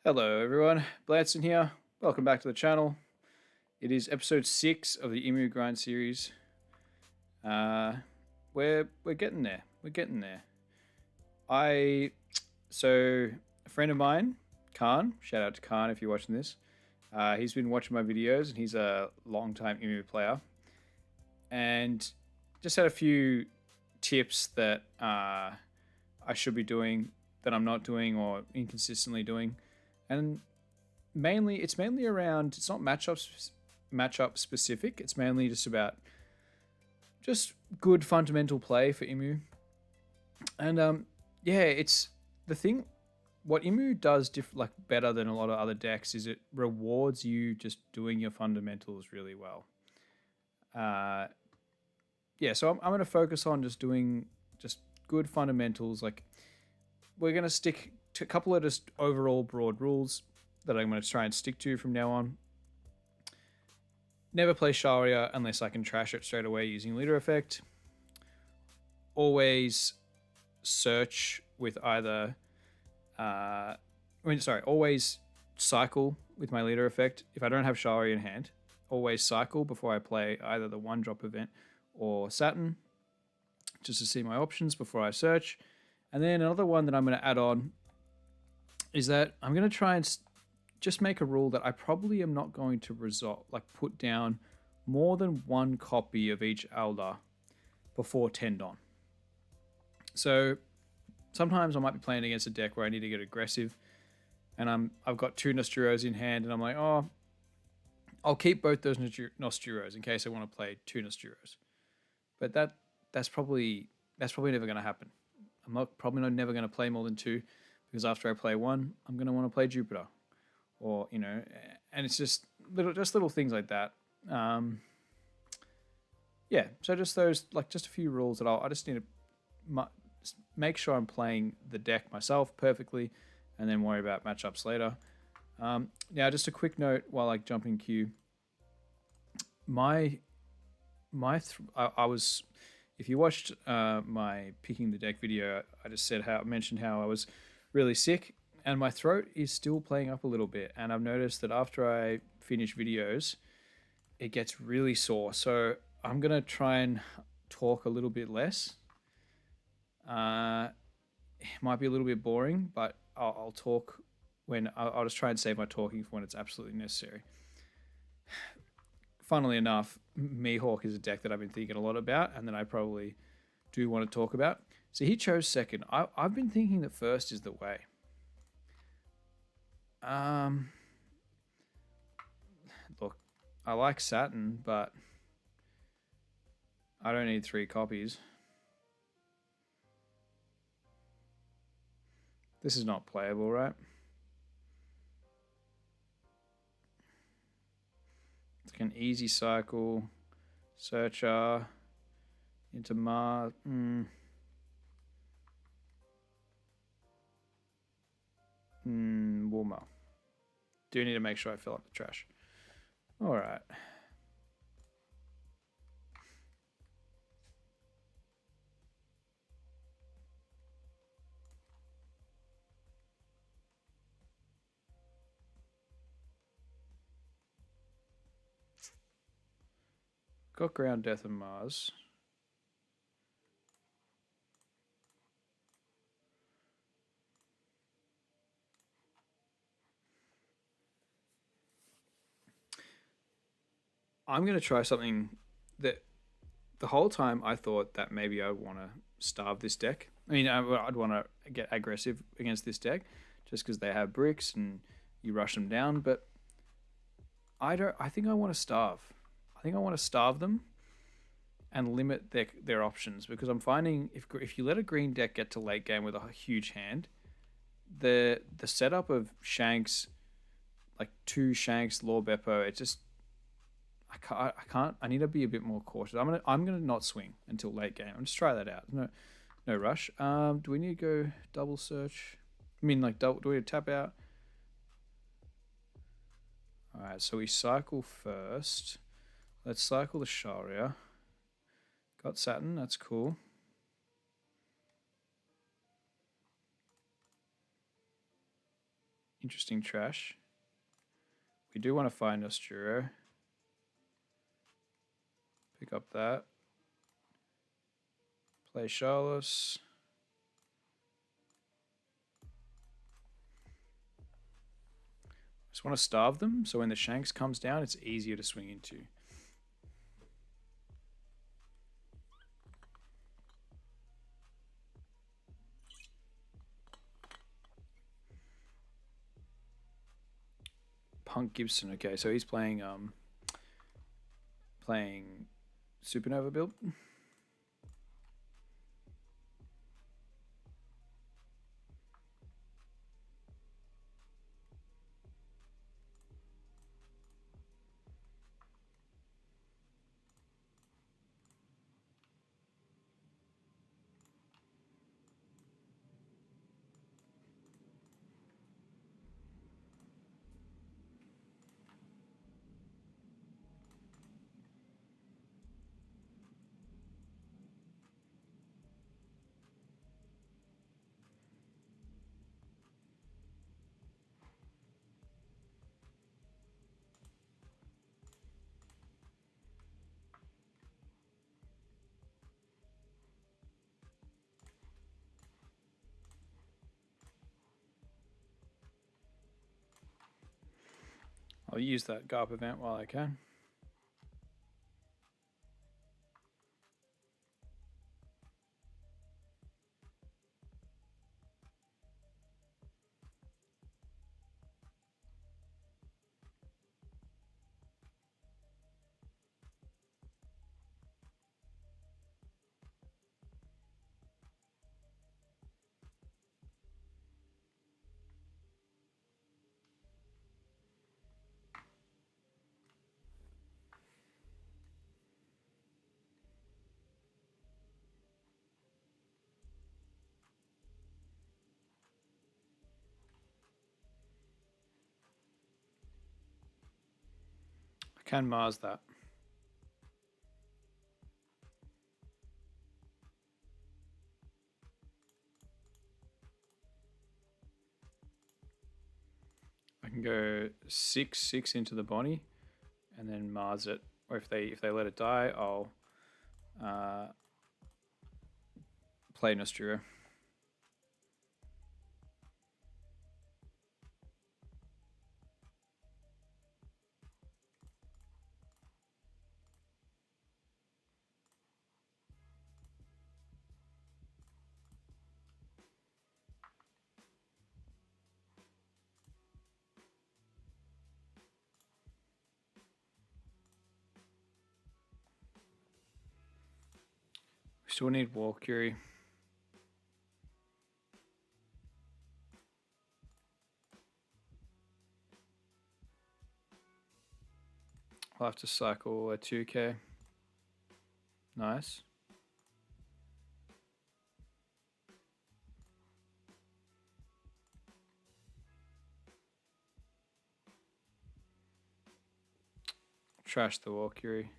Hello everyone, Blanson here. Welcome back to the channel. It is episode 6 of the Emu Grind series. We're getting there. We're getting there. So a friend of mine, Khan, shout out to Khan if you're watching this. He's been watching my videos and he's a long-time Emu player. And just had a few tips that I should be doing that I'm not doing or inconsistently doing. And it's mainly around, it's not matchup specific. It's mainly just about just good fundamental play for Emu. And yeah, it's the thing. What Emu does better than a lot of other decks is it rewards you just doing your fundamentals really well. Yeah, so I'm going to focus on just doing just good fundamentals. Like, we're going to stick to a couple of just overall broad rules that I'm going to try and stick to from now on. Never play Sharia unless I can trash it straight away using leader effect. Always search with either... always cycle with my leader effect. If I don't have Sharia in hand, always cycle before I play either the one-drop event or Saturn, just to see my options before I search. And then another one that I'm going to add on is that I'm going to try and just make a rule that I probably am not going to put down more than one copy of each Elder before Tendon. So sometimes I might be playing against a deck where I need to get aggressive, and I've got two Nosturos in hand, and I'm like, oh, I'll keep both those Nosturos in case I want to play two Nosturos. But that's probably never going to happen. I'm probably never going to play more than two, because after I play one, I'm going to want to play Jupiter, or and it's just little things like that. Yeah, so just those, just a few rules that I just need to make sure I'm playing the deck myself perfectly, and then worry about matchups later. Now, just a quick note while I jump in queue. I was, if you watched my picking the deck video, I just mentioned how I was really sick, and my throat is still playing up a little bit. And I've noticed that after I finish videos, it gets really sore. So I'm gonna try and talk a little bit less. It might be a little bit boring, but I'll talk when I'll just try and save my talking for when it's absolutely necessary. Funnily enough, Mihawk is a deck that I've been thinking a lot about, and that I probably do want to talk about. So he chose second. I've been thinking that first is the way. Look, I like Saturn, but I don't need 3 copies. This is not playable, right? It's like an easy cycle, Searcher, into Mars. Warmer. Do need to make sure I fill up the trash. All right. Got Ground, Death, and Mars. I'm going to try something that the whole time I thought that maybe I want to starve this deck. I mean, I'd want to get aggressive against this deck just because they have bricks and you rush them down. But I think I want to starve. I think I want to starve them and limit their options, because I'm finding if you let a green deck get to late game with a huge hand, the setup of Shanks, like 2 Shanks, Lord Beppo, it just I can't. I need to be a bit more cautious. I'm gonna not swing until late game. I'm just try that out. No rush. Do we need to go double search? I mean, do we need to tap out? All right. So we cycle first. Let's cycle the Sharia. Got Saturn. That's cool. interesting trash. We do want to find Nosturo. Pick up that. Play Charlos. Just want to starve them, so when the Shanks comes down, it's easier to swing into. Punk Gibson. Okay, so he's playing Supernova build. I'll use that Garp event while I can. I can Mars that. I can go 6/6 into the Bonnie, and then Mars it. Or if they let it die, I'll play Nosturo. Still need Valkyrie. I'll have to cycle a 2k. Nice. Trash the Valkyrie.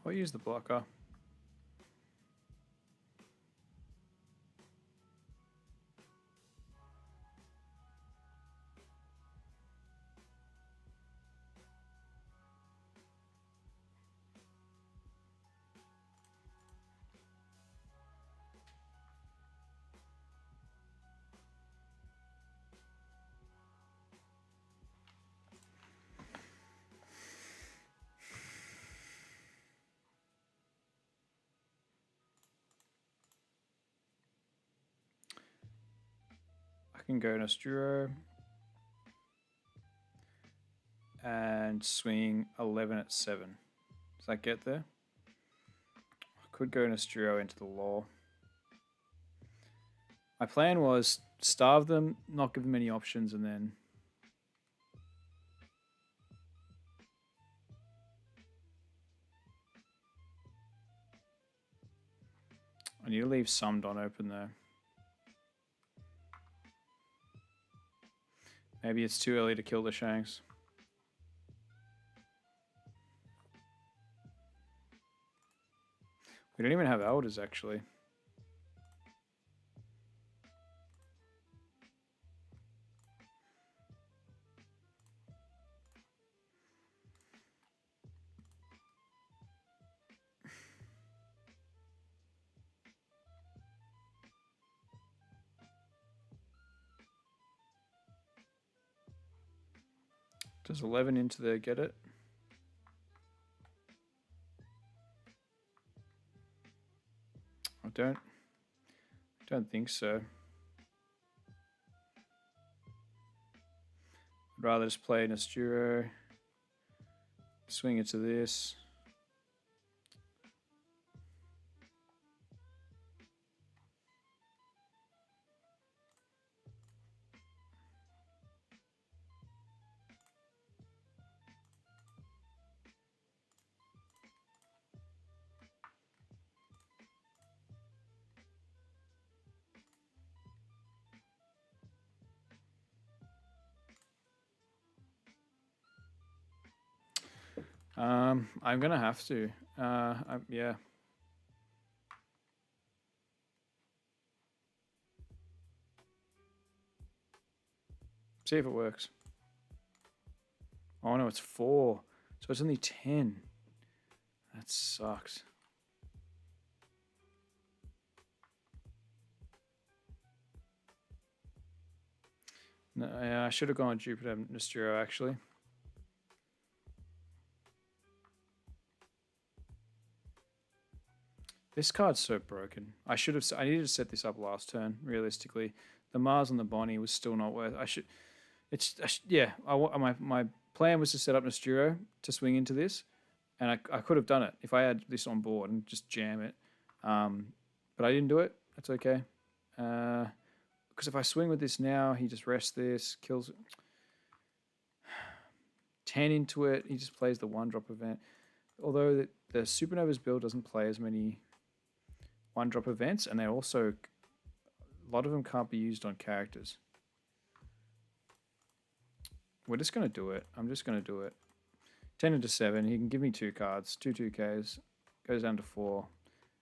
I'll use the blocker. I can go Nosturo. and swing 11 at 7. Does that get there? I could go Nostrio into the law. My plan was starve them, not give them any options, and then I need to leave some Don open there. Maybe it's too early to kill the Shanks. We don't even have elders, actually. Does 11 into there get it? I don't think so. I'd rather just play Nosturo, swing it to this. I'm gonna have to. Yeah. See if it works. Oh no, it's 4. So it's only 10. That sucks. No, yeah, I should have gone Jupiter Nostrio actually. This card's so broken. I needed to set this up last turn. Realistically, the Mars and the Bonnie was still not worth. Yeah. My plan was to set up Nosturo to swing into this, and I could have done it if I had this on board and just jam it. But I didn't do it. That's okay. Because if I swing with this now, he just rests this, kills it. 10 into it, he just plays the 1-drop event. Although the Supernova's build doesn't play as many 1-drop events, and they're also, a lot of them can't be used on characters. We're just going to do it. I'm just going to do it. 10 into 7. He can give me 2 cards. 2 2Ks. Goes down to 4.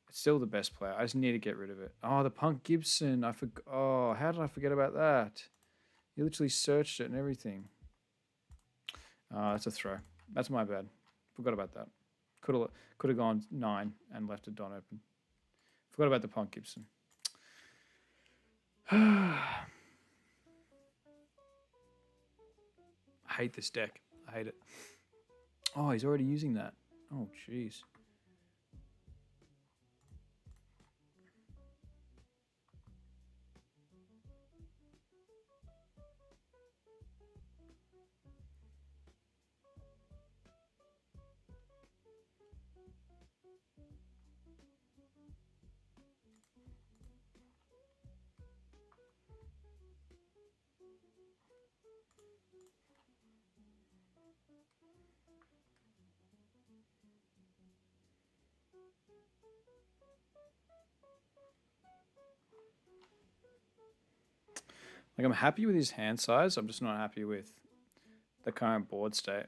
It's still the best player. I just need to get rid of it. Oh, the Punk Gibson. Oh, how did I forget about that? You literally searched it and everything. That's a throw. That's my bad. Forgot about that. Could have gone 9 and left a Don open. Forgot about the Punk Gibson. I hate this deck. I hate it. Oh, he's already using that. Oh, jeez. Like, I'm happy with his hand size. I'm just not happy with the current board state.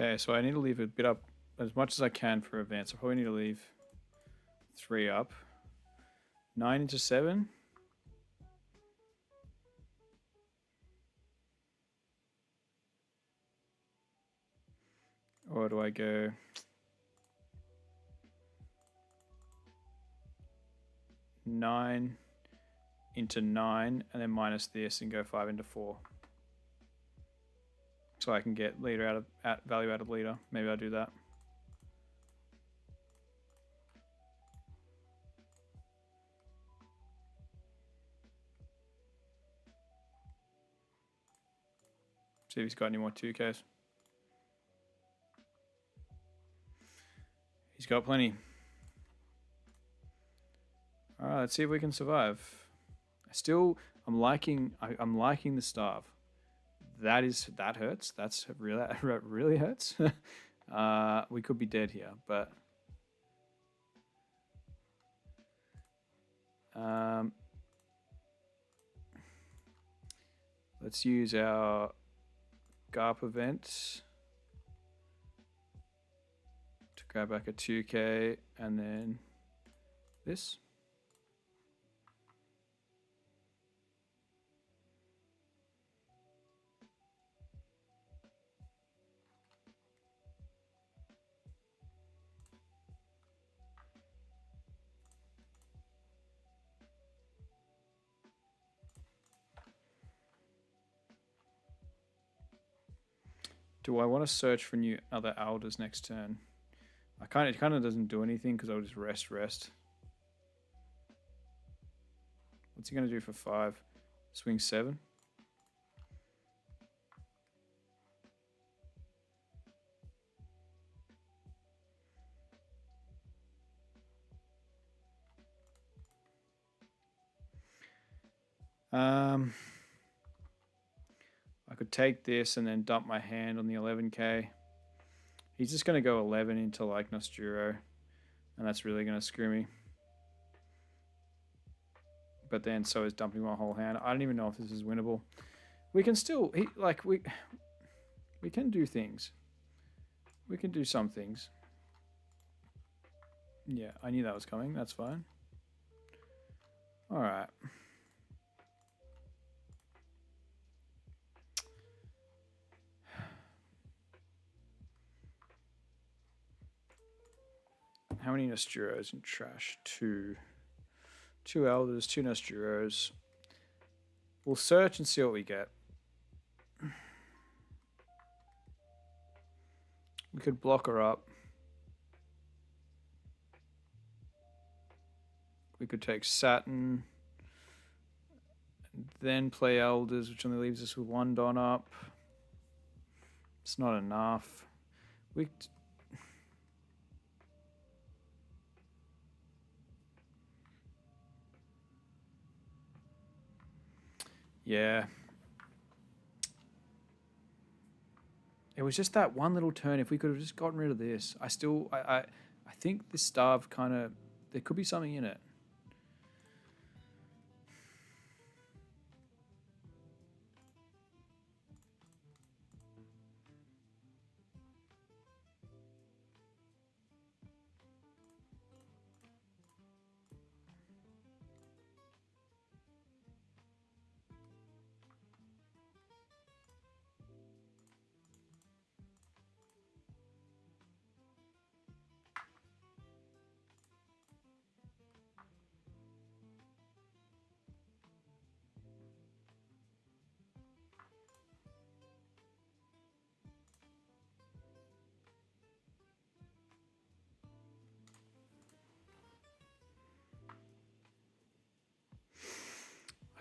Okay, so I need to leave a bit up as much as I can for advance. I probably need to leave 3 up. 9 into 7. Or do I go 9 into 9 and then minus this and go 5 into 4? So I can get leader out of value out of leader. Maybe I'll do that. See if he's got any more 2Ks. He's got plenty. All right, let's see if we can survive. I'm liking the starve. That hurts. That's really really hurts. We could be dead here, but let's use our GARP event to grab back a 2K and then this. Do I want to search for new other elders next turn? It kind of doesn't do anything because I'll just rest. What's he going to do for 5? Swing 7. I could take this and then dump my hand on the 11K. He's just going to go 11 into like Nosturo, and that's really going to screw me. But then so is dumping my whole hand. I don't even know if this is winnable. We can still we can do things. We can do some things. Yeah, I knew that was coming. That's fine. All right. How many Nosturos in trash? 2. 2 elders, 2 Nosturos. We'll search and see what we get. We could block her up. We could take Saturn. And then play elders, which only leaves us with 1 Don up. It's not enough. Yeah. It was just that one little turn. If we could have just gotten rid of this. I think this starve kind of, there could be something in it.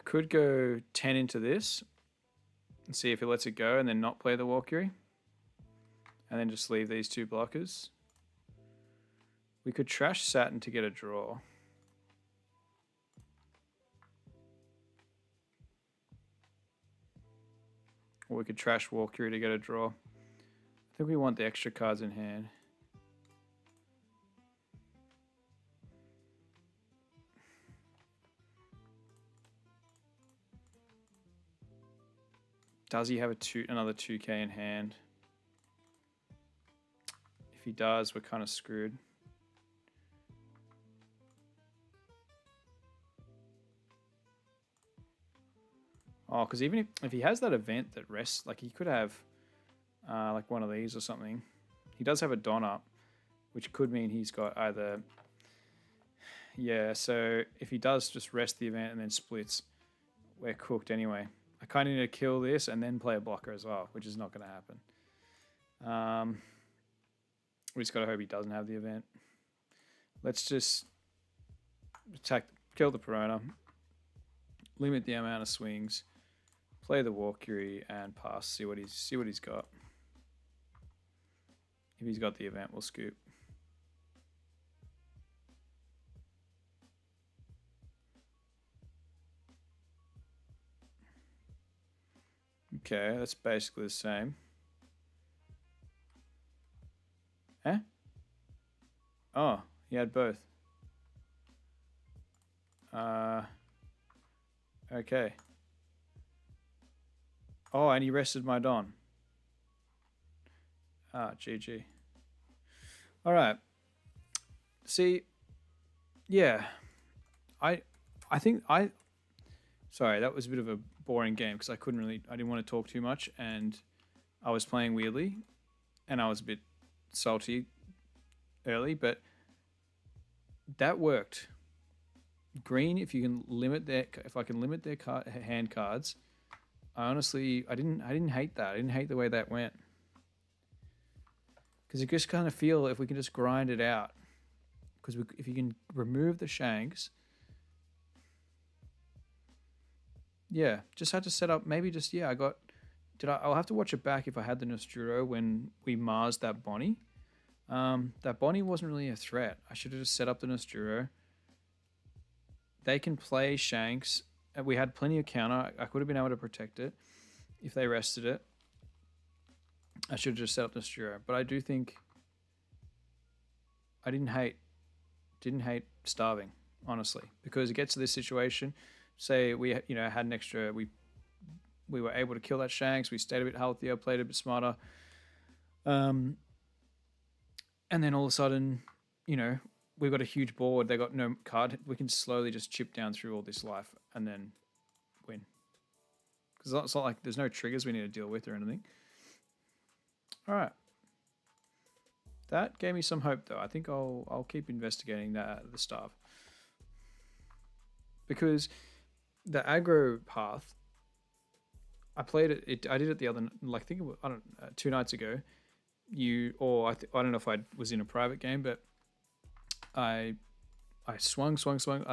Could go 10 into this and see if it lets it go and then not play the Valkyrie. And then just leave these 2 blockers. We could trash Saturn to get a draw. Or we could trash Valkyrie to get a draw. I think we want the extra cards in hand. Does he have another 2K in hand? he does, we're kind of screwed. Oh, because even if he has that event that rests, like he could have like one of these or something. He does have a Don up, which could mean he's got either... Yeah, so if he does just rest the event and then splits, we're cooked anyway. I kind of need to kill this and then play a blocker as well, which is not going to happen. We just got to hope he doesn't have the event. Let's just kill the Perona, limit the amount of swings, play the Walkyrie, and pass. See what he's got. If he's got the event, we'll scoop. Okay, that's basically the same. Eh? Oh, he had both. Okay. Oh, and he rested my Don. Ah, GG. All right. See, yeah. I think sorry, that was a bit of a boring game because I didn't want to talk too much and I was playing weirdly and I was a bit salty early, but that worked. Green, if I can limit their hand cards, I didn't hate that. I didn't hate the way that went. Because you just kind of feel if we can just grind it out. Because if you can remove the shanks, yeah, just had to set up. Maybe just I'll have to watch it back if I had the Nosturo when we Marsed that Bonnie. That Bonnie wasn't really a threat. I should have just set up the Nosturo. They can play shanks. We had plenty of counter. I could have been able to protect it if they rested it. I should have just set up the Nosturo. But I do think I didn't hate starving, honestly, because it gets to this situation. Say we had an extra, we were able to kill that shanks. We stayed a bit healthier, played a bit smarter, and then all of a sudden, we've got a huge board. They got no card. We can slowly just chip down through all this life and then win. Because it's not like there's no triggers we need to deal with or anything. All right. That gave me some hope, though. I think I'll keep investigating that at the start. Because the aggro path, I played it. I did it the other, like I think it was, 2 nights ago. I don't know if I was in a private game, but I swung. 5,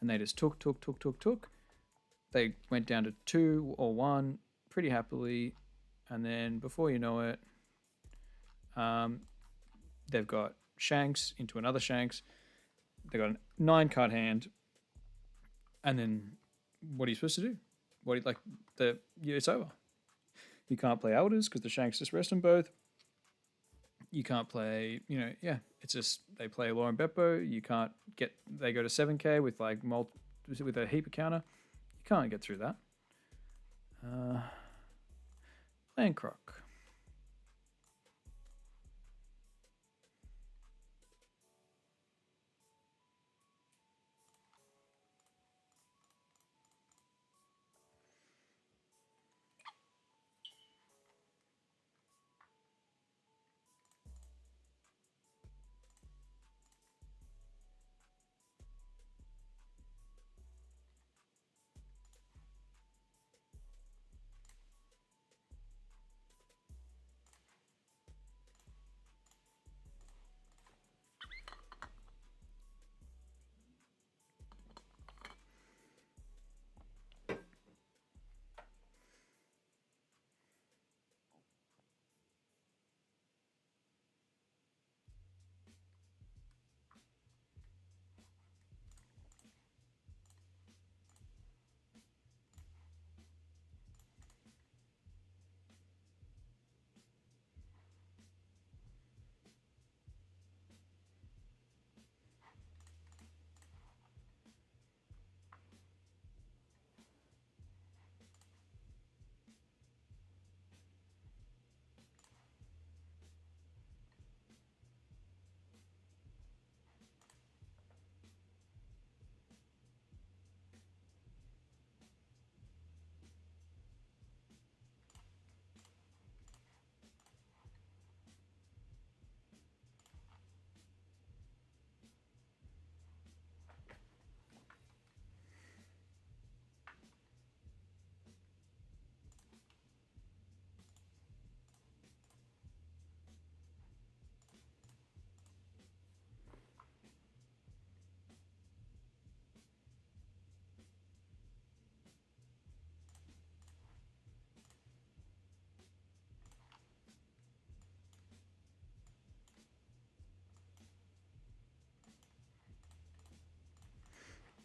and they just took. They went down to 2 or 1 pretty happily, and then before you know it, they've got shanks into another shanks. They got a 9 card hand, and then what are you supposed to do? It's over. You can't play elders because the shanks just rest them both. You can't play, it's just they play Law and Beppo. You can't get. They go to 7K with with a heap of counter. You can't get through that. Land Croc.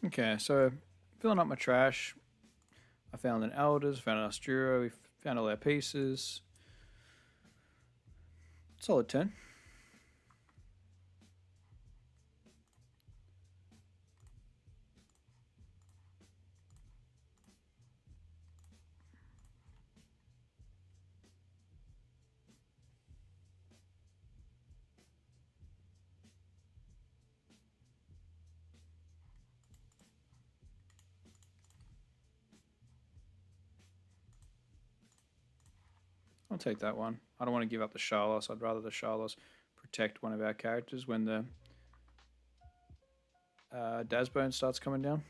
Okay, so filling up my trash. I found an Elders, found an Asturo, we found all our pieces. Solid turn. I'll take that one. I don't want to give up the Charlos. I'd rather the Charlos protect one of our characters when the Dazbone starts coming down.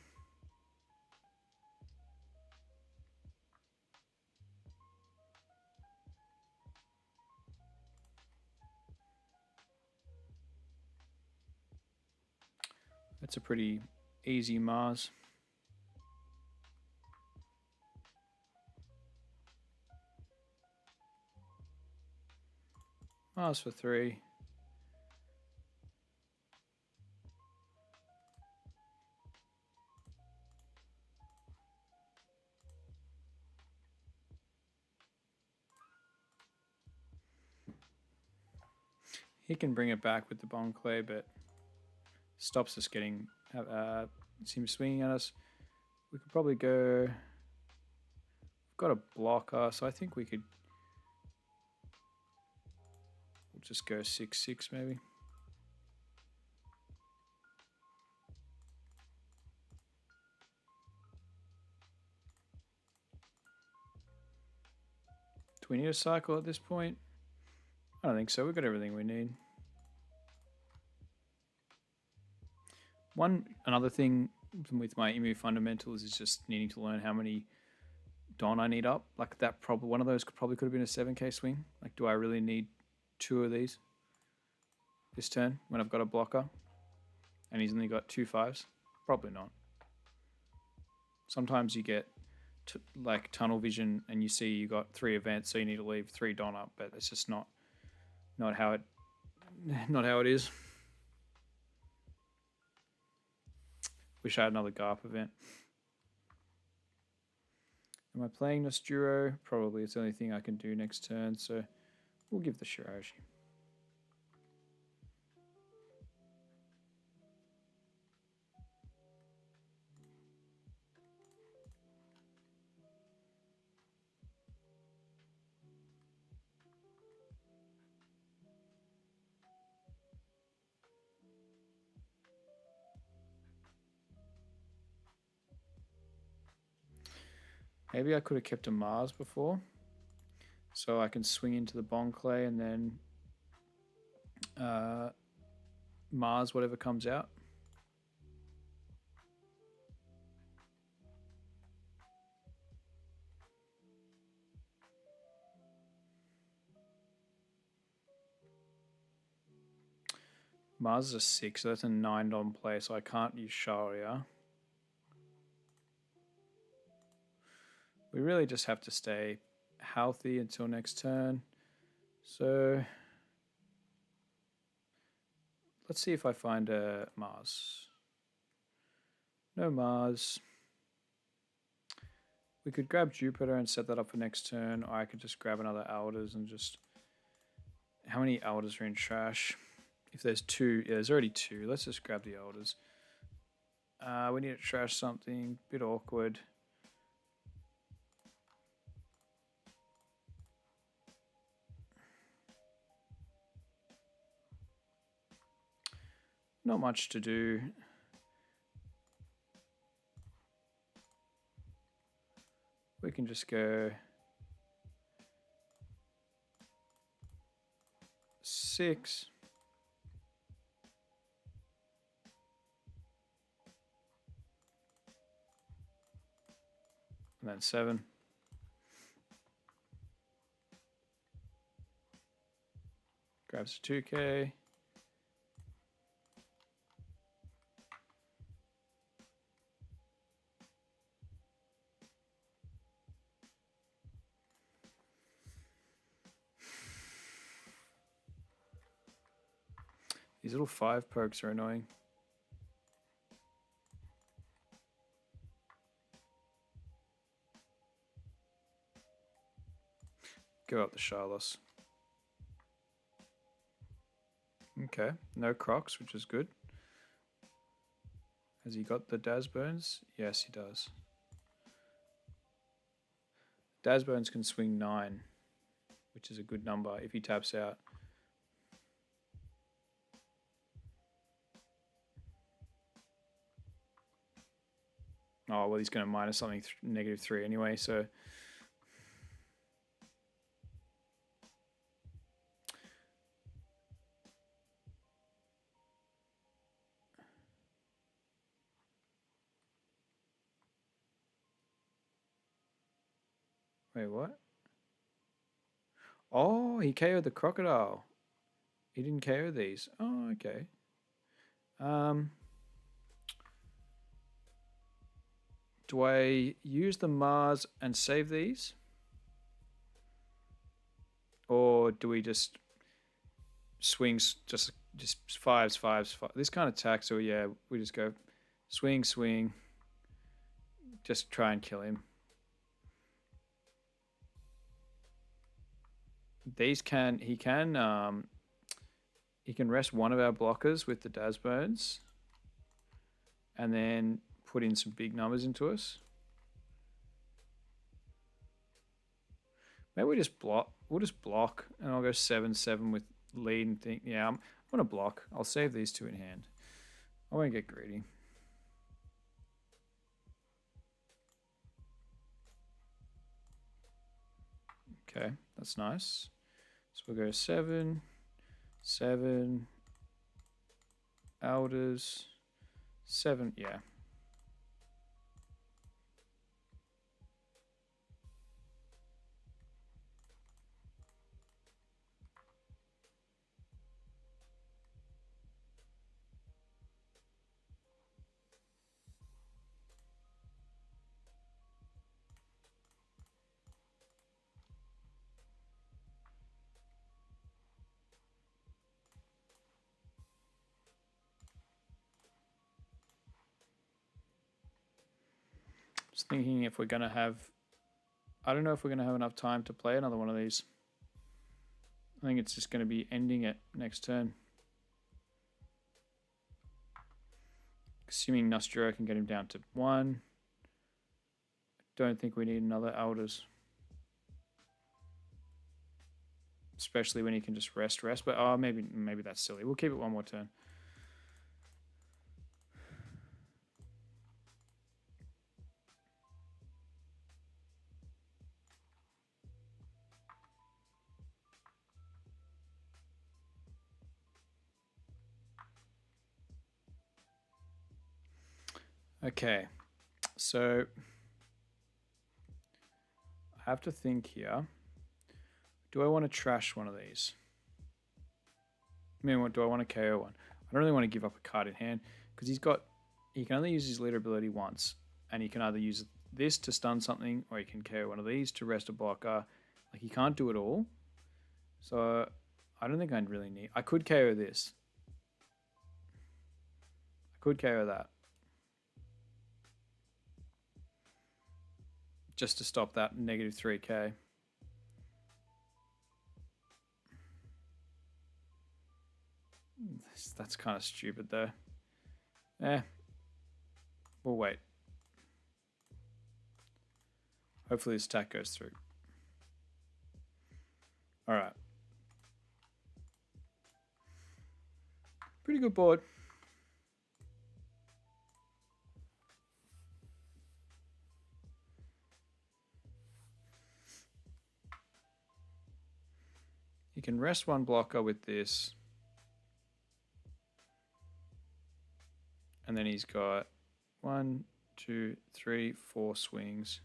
That's a pretty easy Mars. Mars for 3. He can bring it back with the Bon Clay, but stops us getting him swinging at us. We could probably go. We've got a blocker, so I think we could. We'll just go 6/6 maybe. Do we need a cycle at this point? I don't think so. We've got everything we need. Another thing with my Emu fundamentals is just needing to learn how many Don I need up. Like that probably one of those probably could have been a 7k swing. Like, do I really need 2 of these this turn when I've got a blocker and he's only got 2 5s? Probably not. Sometimes you get like tunnel vision and you see you got 3 events, so you need to leave 3 Don up, but it's just not how it is. Wish I had another Garp event. Am I playing Nosturo? Probably. It's the only thing I can do next turn, so we'll give the Shirashi. Maybe I could have kept a Mars before, so I can swing into the Bon Clay and then Mars whatever comes out. Mars is a 6, so that's a 9 Don play, so I can't use Sharia. We really just have to stay healthy until next turn. So let's see if I find a Mars. No Mars. We could grab Jupiter and set that up for next turn, or I could just grab another Elders and just... How many Elders are in trash? If there's 2, yeah, there's already 2. Let's just grab the Elders. We need to trash something. Bit awkward. Not much to do. We can just go 6. And then 7. Grabs a 2k. These little 5 perks are annoying. Go up the Charlos. Okay, no Crocs, which is good. Has he got the Dazbones? Yes, he does. Dazbones can swing 9, which is a good number if he taps out. Oh, well, he's going to minus something -3 anyway, so... Wait, what? Oh, he KO'd the Crocodile. He didn't KO these. Oh, okay. Do I use the Mars and save these? Or do we just swings, just fives, fives, five? This kind of attack, so yeah, we just go swing, swing. Just try and kill him. He can rest one of our blockers with the Dazbones and then put in some big numbers into us. Maybe we just block. We'll just block and I'll go 7-7 with lead and think, yeah, I'm gonna block. I'll save these 2 in hand. I won't get greedy. Okay, that's nice. So we'll go 7, 7, Elders, 7, yeah. Just thinking if we're going to have... I don't know if we're going to have enough time to play another one of these. I think it's just going to be ending it next turn. Assuming Nostro can get him down to 1. Don't think we need another Elders. Especially when he can just rest. But oh, maybe that's silly. We'll keep it one more turn. Okay, so I have to think here. Do I want to trash one of these? I mean, what do I want to KO one? I don't really want to give up a card in hand because he can only use his leader ability once, and he can either use this to stun something or he can KO one of these to rest a blocker. Like, he can't do it all. So I don't think I really need... I could KO this. I could KO that. Just to stop that -3k. That's kind of stupid though. We'll wait. Hopefully this attack goes through. Alright. Pretty good board. You can rest one blocker with this. And then he's got 1, 2, 3, 4 swings.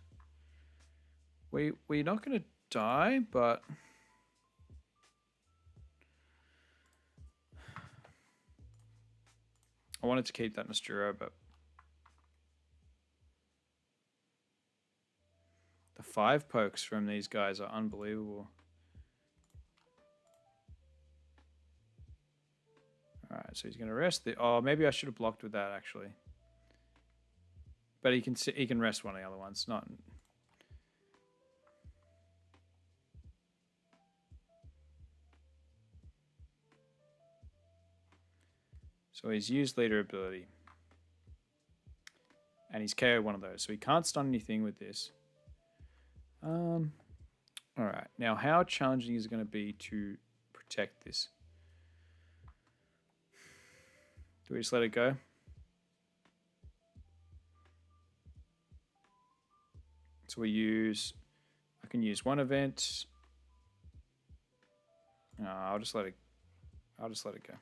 We're not going to die, but... I wanted to keep that Nosturo, but... The 5 pokes from these guys are unbelievable. Alright, so he's going to rest the... Oh, maybe I should have blocked with that, actually. But he can rest one of the other ones. Not... So he's used leader ability. And he's KO'd one of those. So he can't stun anything with this. Alright. Now, how challenging is it going to be to protect this? Do we just let it go? So I can use one event. No, I'll just let it go.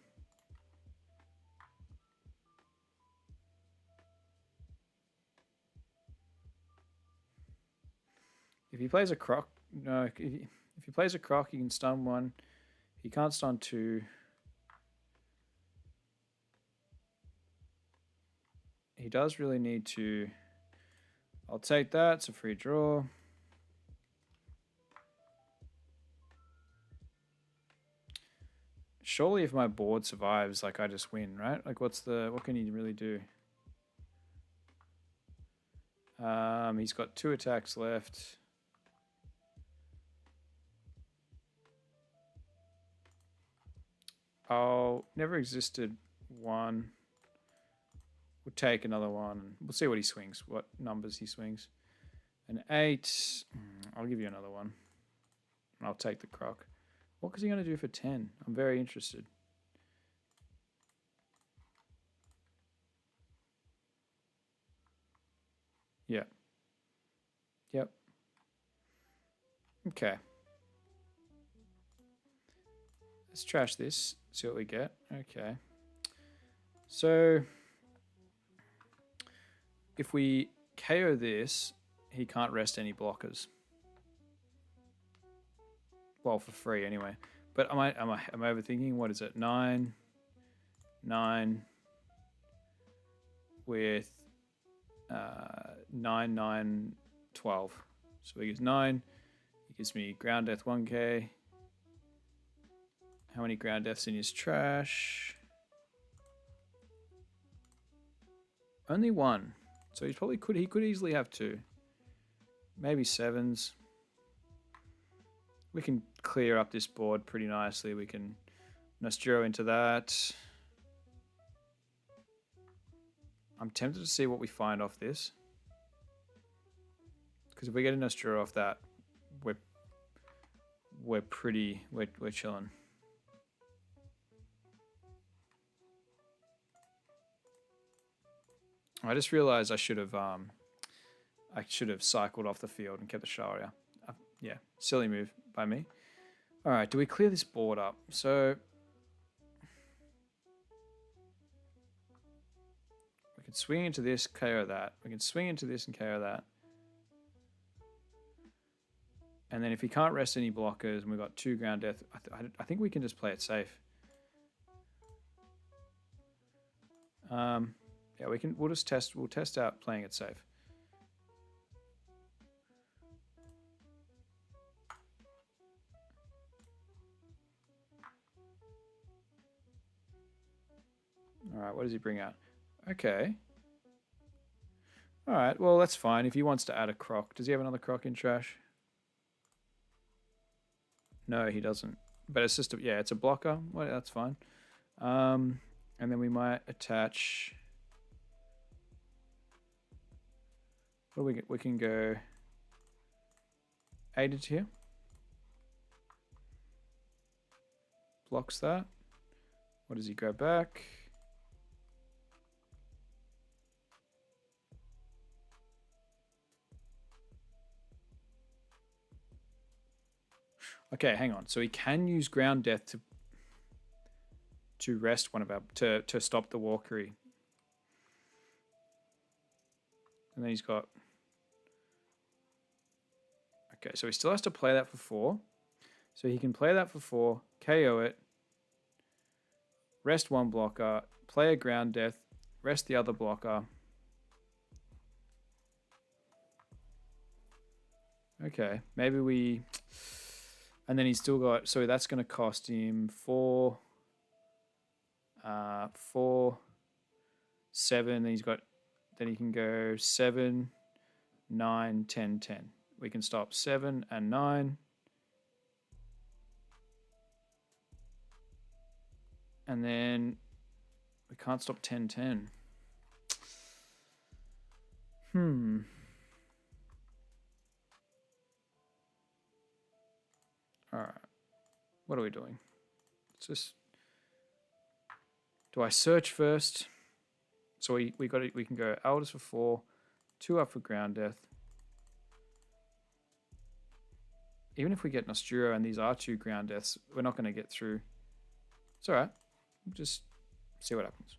If he plays a croc, no, if he plays a croc, he can stun one. He can't stun two. He does really need to. I'll take that. It's a free draw. Surely if my board survives, like I just win, right? Like what can he really do? He's got 2 attacks left. Oh, never existed 1. We'll take another one. We'll see what he swings, what numbers he swings. An 8. I'll give you another one. I'll take the croc. What is he going to do for 10? I'm very interested. Yeah. Yep. Okay. Let's trash this. See what we get. Okay. So if we KO this, he can't rest any blockers. Well, for free anyway. But am I overthinking? What is it? 9 with 9 9 12. So he gives 9. He gives me ground death 1k. How many ground deaths in his trash? Only 1. So he could easily have 2. Maybe 7s. We can clear up this board pretty nicely. We can Nostro into that. I'm tempted to see what we find off this. Because if we get a Nostro off that, we're chilling. I just realized I should have cycled off the field and kept the Sharia. Yeah, silly move by me. All right, do we clear this board up? So we can swing into this, KO that. We can swing into this and KO that. And then if he can't rest any blockers and we've got 2 ground death, I think we can just play it safe. Yeah, we'll test out playing it safe. All right, what does he bring out? Okay. All right, well, that's fine. If he wants to add a croc, does he have another croc in trash? No, he doesn't. But it's just it's a blocker. Well, that's fine. And then we might attach. What do we get? We can go 8 into here. Blocks that. What does he go back? Okay, hang on. So he can use ground death to rest one of our to stop the walkery. And then he's got. Okay, so he still has to play that for 4. So he can play that for 4, KO it, rest 1 blocker, play a ground death, rest the other blocker. Okay, maybe we. And then he's still got, so that's going to cost him 4, 7. Then then he can go 7, 9, 10, 10. We can stop 7 and 9. And then We can't stop 10-10. Alright. What are we doing? It's just... Do I search first? So we can go Elders for 4, 2 up for Ground Death. Even if we get Nosturo and these are 2 Ground Deaths, we're not going to get through. It's alright. Just see what happens.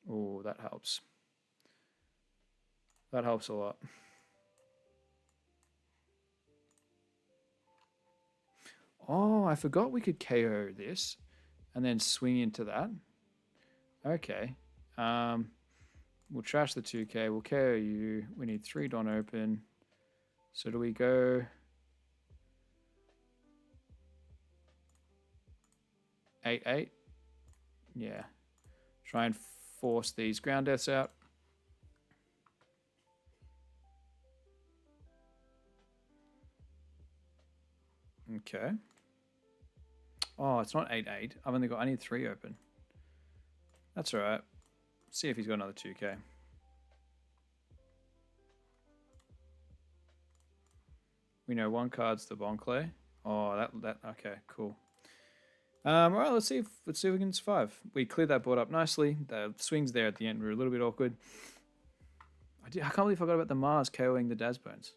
Oh, that helps. That helps a lot. Oh, I forgot we could KO this and then swing into that. Okay. We'll trash the 2k. We'll KO you. We need 3 Don open. So do we go 8-8? Yeah. Try and force these ground deaths out. Okay. Oh, it's not 8-8. I need 3 open. That's alright. See if he's got another 2k. We know 1 card's the Bonclay. Oh, that okay, cool. All right, let's see if we can survive. We cleared that board up nicely. The swings there at the end were a little bit awkward. I can't believe I forgot about the Mars KOing the Dazbones.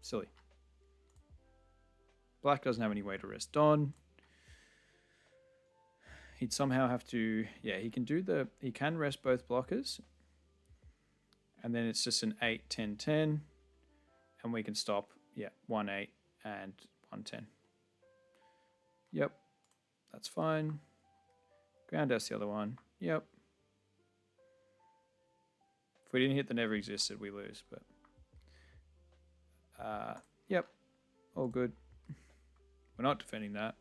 Silly. Black doesn't have any way to rest Don. He'd somehow have to, yeah, he can rest both blockers. And then it's just an 8-10-10. And we can stop, yeah, 1-8 and 1-10. Yep, that's fine. Ground Death's the other one. Yep. If we didn't hit the never existed, we lose, but yep, all good. We're not defending that.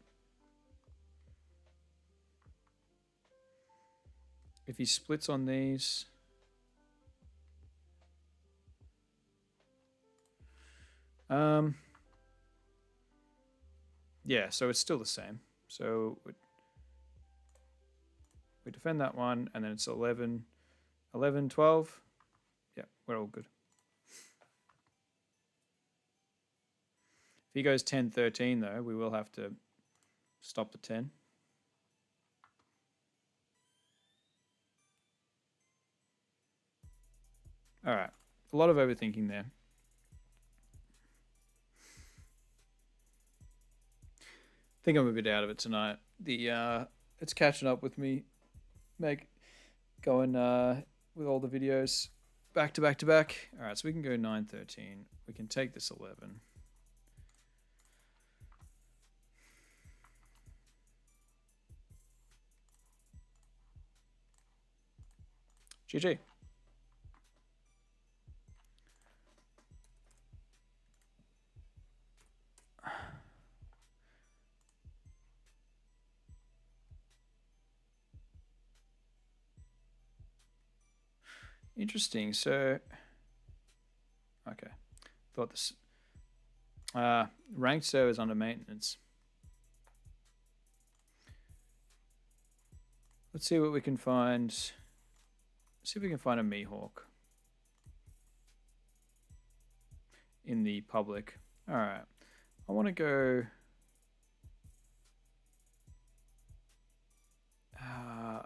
If he splits on these, yeah, so it's still the same. So we defend that one, and then it's 11, 12. Yeah, we're all good. If he goes 10-13, though, we will have to stop the 10. All right, a lot of overthinking there. I think I'm a bit out of it tonight. It's catching up with me, going with all the videos back to back to back. All right, so we can go 9-13. We can take this 11. GG. Interesting. So, okay. Thought this ranked servers under maintenance. Let's see what we can find. See if we can find a Mihawk in the public. All right. I want to go.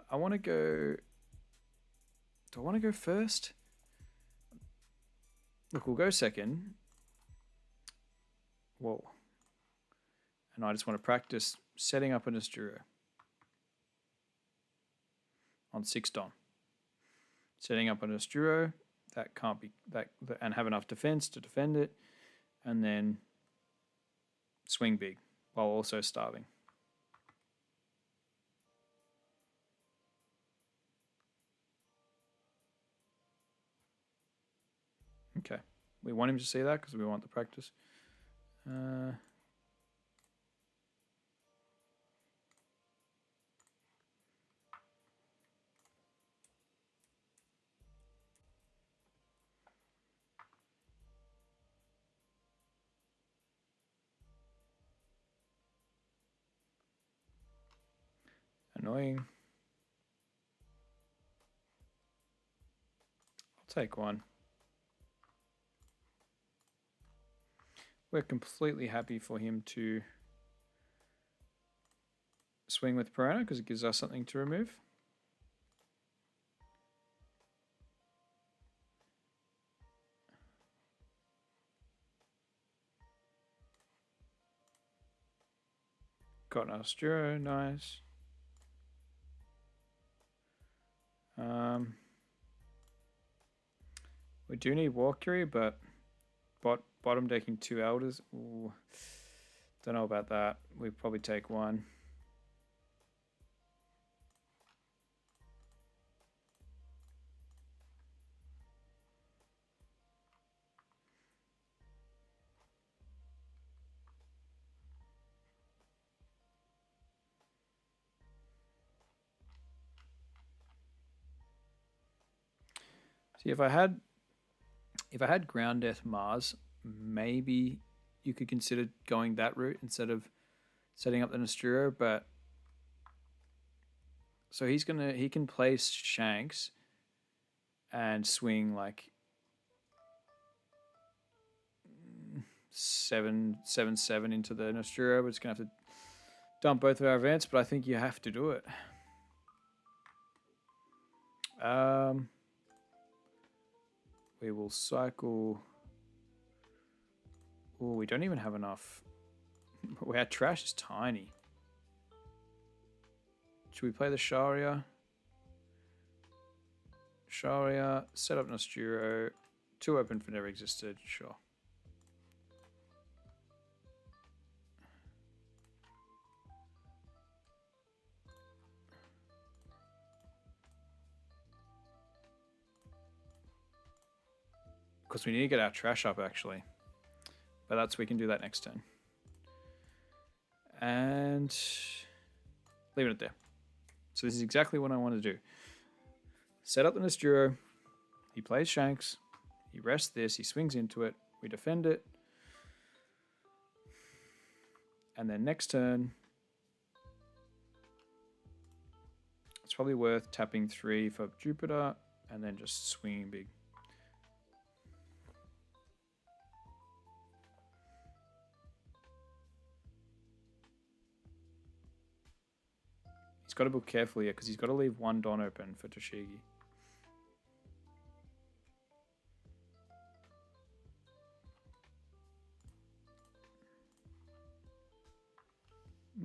I want to go. Do I want to go first? Look, we'll go second. Whoa. And I just want to practice setting up an Asturo on 6 Don. Setting up an Asturo that can't be that and have enough defense to defend it, and then swing big while also starving. Okay, we want him to see that because we want the practice. Annoying. I'll take one. We're completely happy for him to swing with Piranha because it gives us something to remove. Got an Asturo, nice. We do need Walkery, but bottom decking 2 Elders. Ooh, don't know about that. We probably take one. See, if I had Ground Death Mars, maybe you could consider going that route instead of setting up the Nosturo, but so he can play Shanks and swing like 7/7 into the Nosturo. We're just gonna have to dump both of our events, but I think you have to do it. We will cycle. Oh, we don't even have enough. Our trash is tiny. Should we play the Sharia? Sharia, set up Nosturo. 2 open for never existed, sure. Because we need to get our trash up actually. But we can do that next turn. And leave it there. So this is exactly what I want to do. Set up the Nosturo. He plays Shanks. He rests this. He swings into it. We defend it. And then next turn, it's probably worth tapping 3 for Jupiter and then just swinging big. He's got to book carefully here because he's got to leave 1 Don open for Toshigi.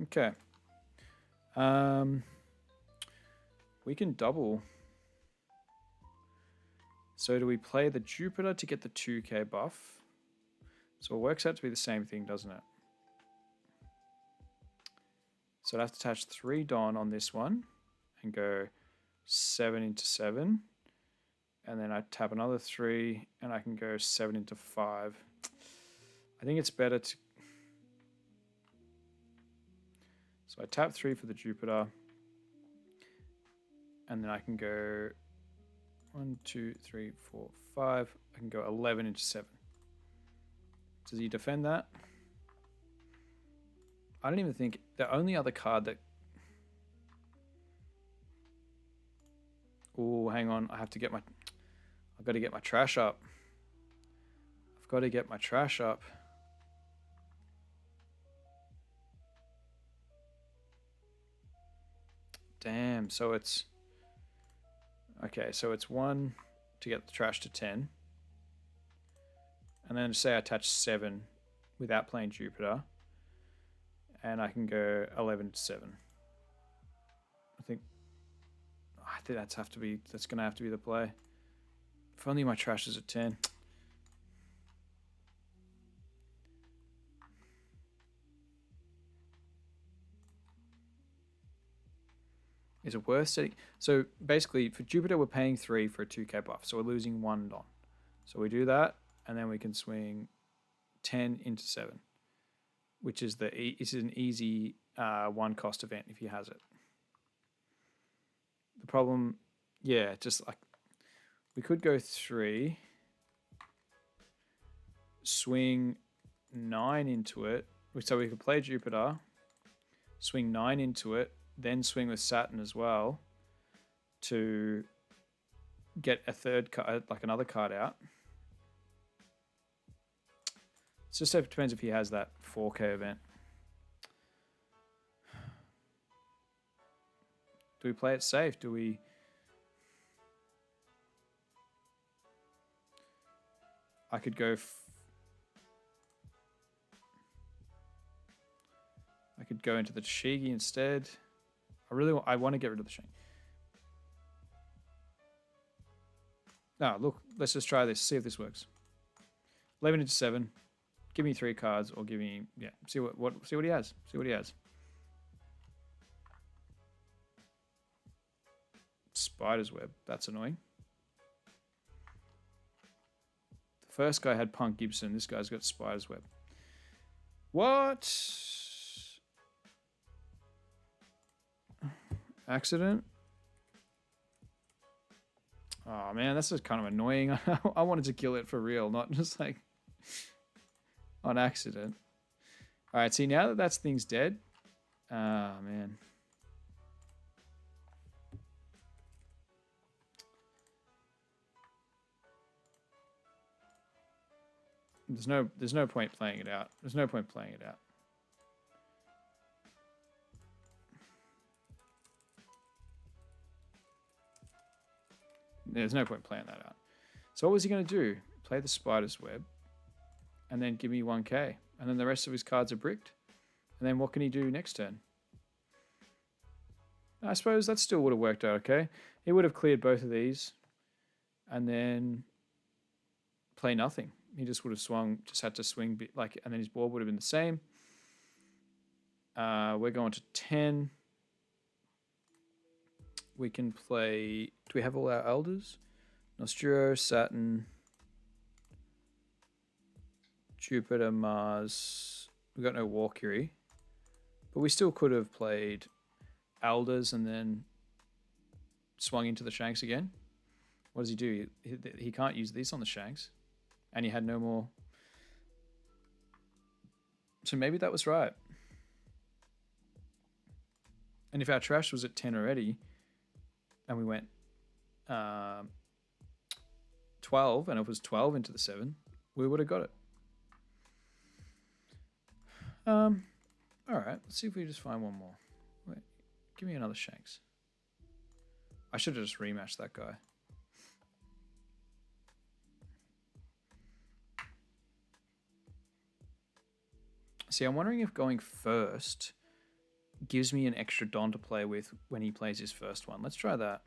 Okay. We can double. So do we play the Jupiter to get the 2k buff? So it works out to be the same thing, doesn't it? So I'd have to attach 3 Don on this one and go 7 into 7. And then I tap another 3 and I can go 7 into 5. I think it's better to... So I tap 3 for the Jupiter. And then I can go 1, 2, 3, 4, 5. I can go 11 into 7. Does he defend that? I don't even think the only other card that... Oh, hang on. I've got to get my trash up. I've got to get my trash up. Damn. So it's... Okay, so it's 1 to get the trash to 10. And then say I attach 7 without playing Jupiter. And I can go 11 to 7. I think that's going to have to be the play. If only my trash is at 10. Is it worth setting? So basically for Jupiter, we're paying 3 for a 2k buff. So we're losing 1 Don. So we do that and then we can swing 10 into 7. Which is it's an easy 1 cost event if he has it. The problem, yeah, just like we could go 3, swing 9 into it. So we could play Jupiter, swing 9 into it, then swing with Saturn as well to get a third card, like another card out. It just depends if he has that 4K event. Do we play it safe? Do we... I could go... I could go into the Shigi instead. I want to get rid of the Shigi. No, look, let's just try this. See if this works. 11 into 7. Give me 3 cards, or give me, yeah. See what he has. See what he has. Spider's Web. That's annoying. The first guy had Punk Gibson. This guy's got Spider's Web. What? Accident? Oh man, that's just kind of annoying. I wanted to kill it for real, not just like on accident. All right, see, now that that thing's dead. Ah, man. There's no point playing it out. There's no point playing it out. There's no point playing that out. So what was he going to do? Play the Spider's Web and then give me 1k. And then the rest of his cards are bricked. And then what can he do next turn? I suppose that still would have worked out okay. He would have cleared both of these and then play nothing. He just would have swung, just had to swing, like, and then his board would have been the same. We're going to 10. We can play... Do we have all our elders? Nostro, Saturn, Jupiter, Mars. We got no Valkyrie. But we still could have played elders and then swung into the Shanks again. What does he do? He can't use these on the Shanks. And he had no more. So maybe that was right. And if our trash was at 10 already, and we went 12, and it was 12 into the 7, we would have got it. All right, let's see if we just find one more. Wait, give me another Shanks. I should have just rematched that guy. See, I'm wondering if going first gives me an extra Don to play with when he plays his first one. Let's try that.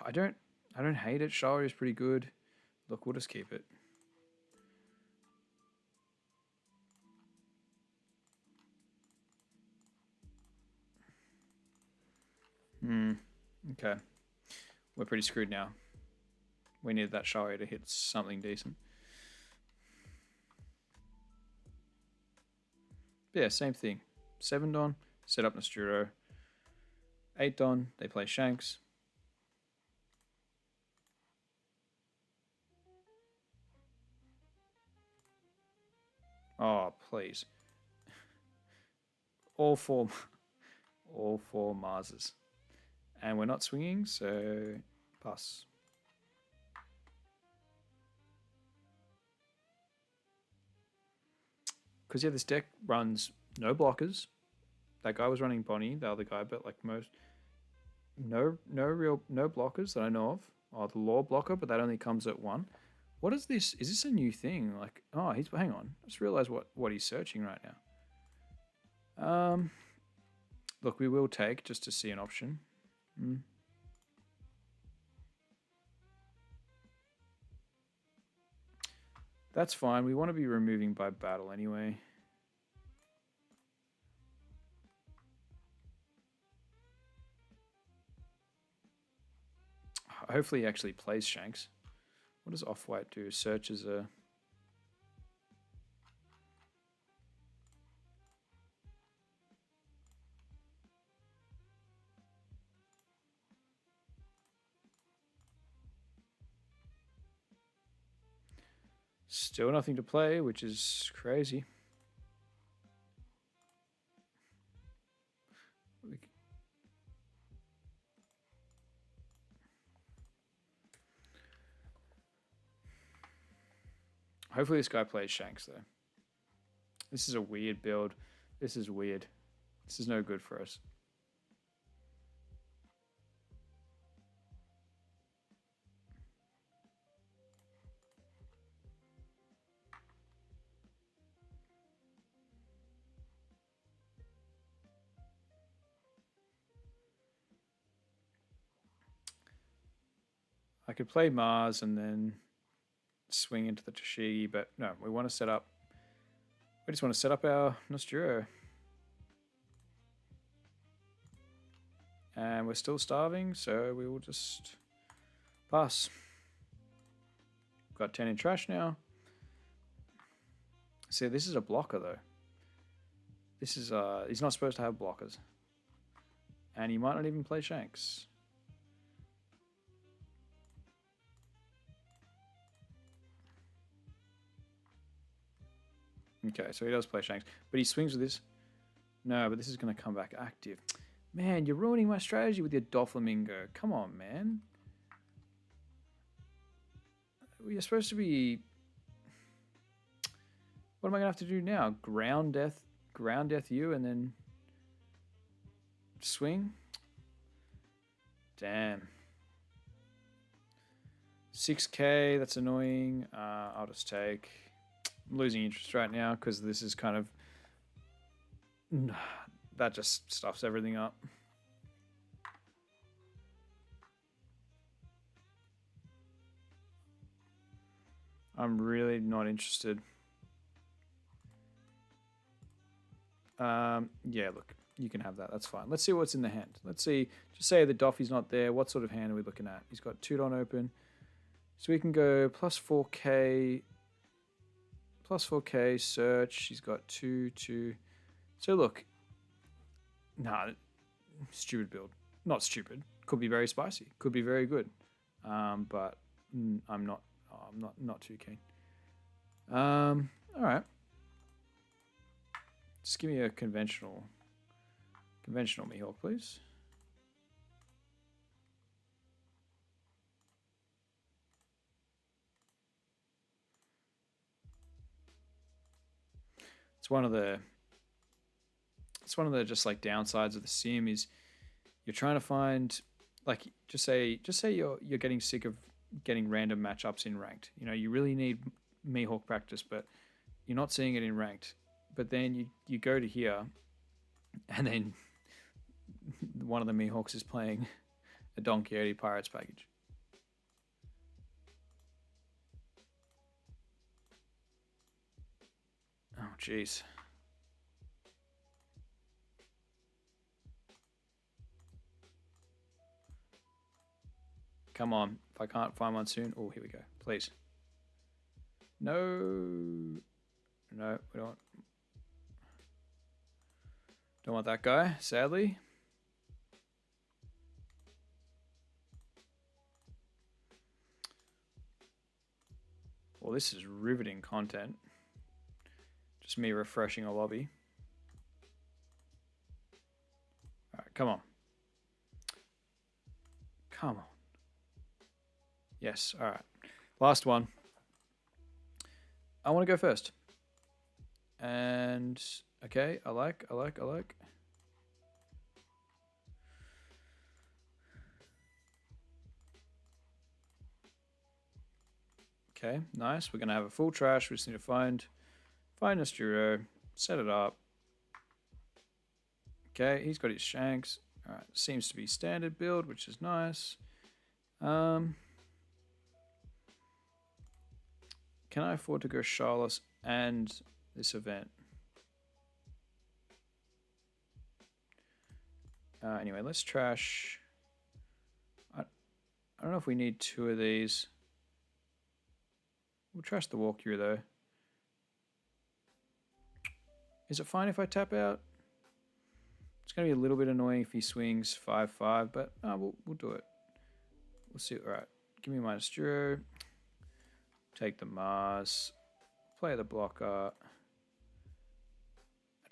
I don't hate it. Shari is pretty good. Look, we'll just keep it. Okay. We're pretty screwed now. We needed that Shari to hit something decent. Yeah, same thing. 7 Don, set up Nosturo. 8 Don, they play Shanks. Oh, please. All four Marses. And we're not swinging, so pass. Because yeah, this deck runs no blockers. That guy was running Bonnie, the other guy, but like most, no blockers that I know of. Oh, the law blocker, but that only comes at 1. What is this? Is this a new thing? Like, oh, hang on. I just realized what he's searching right now. Look, we will take just to see an option. That's fine. We want to be removing by battle anyway. Hopefully he actually plays Shanks. What does Off-White do? Searches a... Still nothing to play, which is crazy. Hopefully this guy plays Shanks, though. This is a weird build. This is weird. This is no good for us. I could play Mars and then swing into the Toshigi, but no, we want to set up. We just want to set up our Nosturo. And we're still starving, so we will just pass. Got 10 in trash now. See, this is a blocker though. This is he's not supposed to have blockers. And he might not even play Shanks. Okay, so he does play Shanks. But he swings with this. No, but this is going to come back active. Man, you're ruining my strategy with your Doflamingo. Come on, man. You're supposed to be... What am I going to have to do now? Ground death you, and then... swing? Damn. 6k, that's annoying. I'll just take... I'm losing interest right now because this is kind of... That just stuffs everything up. I'm really not interested. Yeah, look, you can have that. That's fine. Let's see what's in the hand. Let's see. Just say the Doffy's not there. What sort of hand are we looking at? He's got 2 on open. So we can go plus 4k. Plus 4k search. He's got 2, 2. So look. Nah, stupid build. Not stupid. Could be very spicy. Could be very good. But I'm not too keen. All right. Just give me a conventional Mihawk, please. It's one of the just like downsides of the sim is you're trying to find, like, just say you're getting sick of getting random matchups in ranked. You know, you really need Mihawk practice, but you're not seeing it in ranked. But then you go to here, and then one of the Mihawks is playing a Don Quixote Pirates package. Oh, jeez. Come on. If I can't find one soon. Oh, here we go. Please. No. No, we don't. Don't want that guy, sadly. Well, this is riveting content. Just me refreshing a lobby. All right, come on. Come on. Yes, all right. Last one. I want to go first. And, okay, I like. Okay, nice. We're going to have a full trash. We just need to find a Sturo, set it up. Okay, he's got his Shanks. All right, seems to be standard build, which is nice. Can I afford to go Charlos and this event? Anyway, let's trash. I don't know if we need 2 of these. We'll trash the walkthrough though. Is it fine if I tap out? It's going to be a little bit annoying if he swings 5-5, but we'll do it. We'll see. All right, give me my Sturo. Take the Mars. play the blocker.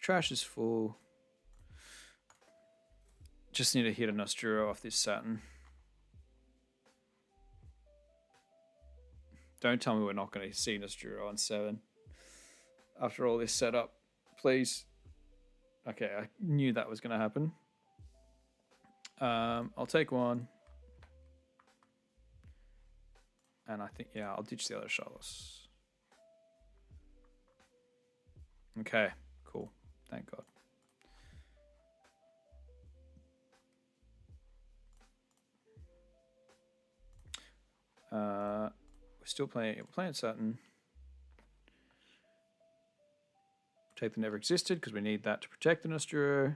Trash is full. Just need to hit a Nosturo off this Saturn. Don't tell me we're not going to see Nosturo on 7. After all this setup, please. Okay, I knew that was going to happen. I'll take one. And I think, yeah, I'll ditch the other Charlos. Okay, cool. Thank God. We're still playing Saturn. Take the Never Existed because we need that to protect the Nosturo.